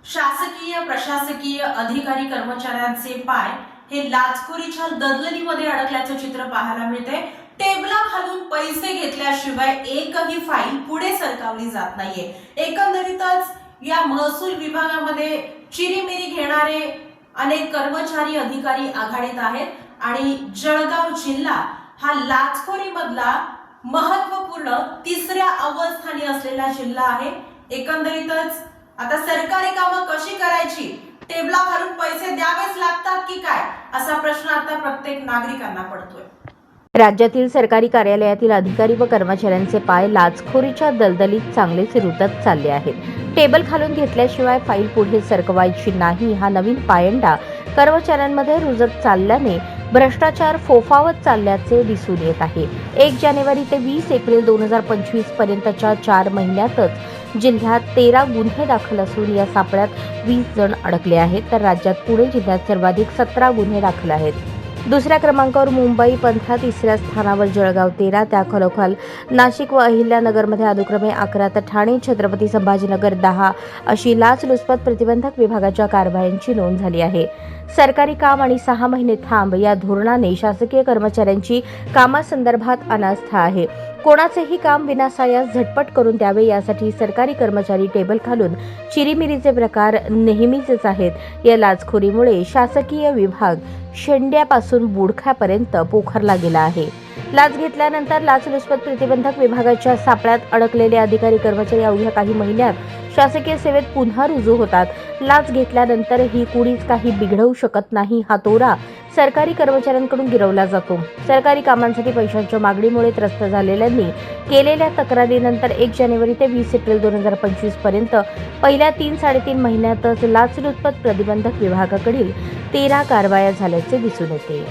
शासकीय प्रशासकीय अधिकारी कर्मचाऱ्यांचे पाय हे लाचखोरीच्या दलदलीमध्ये अडकल्याचं चित्र पाहायला मिळते। टेबलाखालून पैसे घेतल्याशिवाय एकही फाईल पुढे सरकवली जात नाहीये। एकंदरीतच या महसूल विभागामध्ये चिरीमिरी घेणारे अनेक कर्मचारी अधिकारी आघाडीत आहेत आणि जळगाव जिल्हा हा लाचखोरीमधला महत्त्वपूर्ण तिसऱ्या अवस्थानी असलेला जिल्हा आहे। एकंदरीतच आता सरकारी कामं कशी करायची, टेबलाखालून पैसे द्यावेच लागतात की काय, असा प्रश्न आता प्रत्येक नागरिकांना पडतोय। राज्यातील सरकारी कार्यालयातील अधिकारी व कर्मचाऱ्यांचे पाय लाचखोरीच्या दलदलीत चांगलेच रुतत चालले आहेत। टेबल खालून घेतल्याशिवाय फाईल पुढे सरकवायची नाही हा नवीन पायंडा कर्मचाऱ्यांमध्ये रुजत चालल्याने भ्रष्टाचार फोफावत चालल्याचे दिसून येत आहे। 1 जानेवारी ते 20 एप्रिल 2025 पर्यंतच्या 4 महिन्यातच जिल्ह्यात 13 गुन्हे दाखल असून या सापळ्यात 20 जण अडकले आहेत, तर राज्यात पुणे जिल्ह्यात सर्वाधिक 17 गुन्हे दाखल आहेत। दुसऱ्या क्रमांकावर मुंबई 15, तिसऱ्या स्थानावर जळगाव 13, त्याखालोखाल नाशिक व अहिल्यानगरमध्ये अनुक्रमे 11 तर ठाणे, छत्रपती संभाजीनगर 10 अशी लाचलुचपत प्रतिबंधक विभागाच्या कारवायांची नोंद झाली आहे। सरकारी काम आणि 6 महिने थांब या धोरणाने शासकीय कर्मचाऱ्यांची कामासंदर्भात अनास्था आहे। कोणाचेही काम विनासायास झटपट करून द्यावे यासाठी सरकारी कर्मचारी टेबल खालून चिरीमिरीचे प्रकार नेहमीचेच आहेत। या लाचखोरीमुळे शासकीय विभाग शेंड्यापासून बुडख्यापर्यंत पोखरला गेला आहे। लाच घेतल्यानंतर लाचलुचपत प्रतिबंधक विभागाच्या सापळ्यात अडकलेले अधिकारी कर्मचारी अवघ्या काही महिन्यात शासकीय सेवेत पुन्हा रुजू होतात। लाच घेतल्यानंतरही कुणीच काही बिघडवू शकत नाही हा तोरा सरकारी कर्मचाऱ्यांकडून गिरवला जातो। सरकारी कामांसाठी पैशांच्या मागणीमुळे त्रस्त झालेल्यांनी केलेल्या तक्रारीनंतर 1 जानेवारी ते 20 एप्रिल 2025 पर्यंत पहिल्या 3-3.5 महिन्यातच लाचलुचपत प्रतिबंधक विभागाकडील 13 कारवाया झाल्याचे दिसून येते।